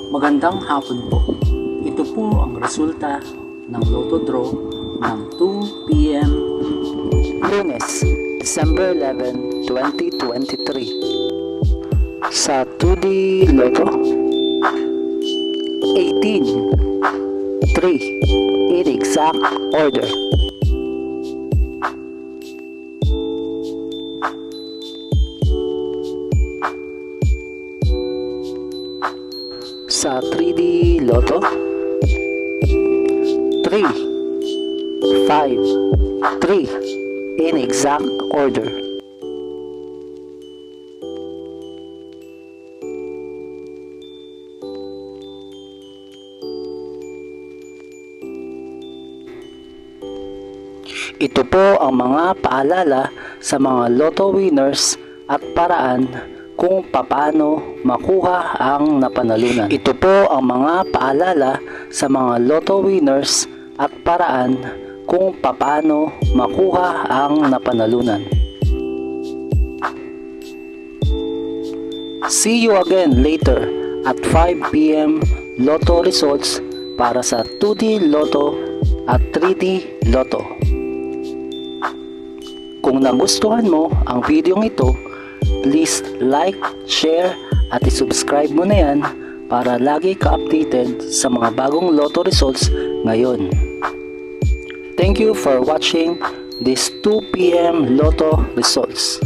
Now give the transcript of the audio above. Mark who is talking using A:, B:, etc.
A: Magandang hapon po. Ito po ang resulta ng Lotto Draw ng 2 p.m. Lunes, December 11, 2023. Sa 2D Lotto, 18, 3, in exact order. Sa 3D Lotto, 3, 5, 3, in exact order. Ito po ang mga paalala sa mga Lotto winners at paraan kung paano makuha ang napanalunan. Ito po ang mga paalala sa mga Lotto winners at paraan kung paano makuha ang napanalunan. See you again later at 5 p.m. Lotto results para sa 2D Lotto at 3D Lotto. Kung nagustuhan mo ang video ito, please like, share at i-subscribe mo na yan para lagi ka updated sa mga bagong Lotto results ngayon. Thank you for watching this 2 p.m. Lotto results.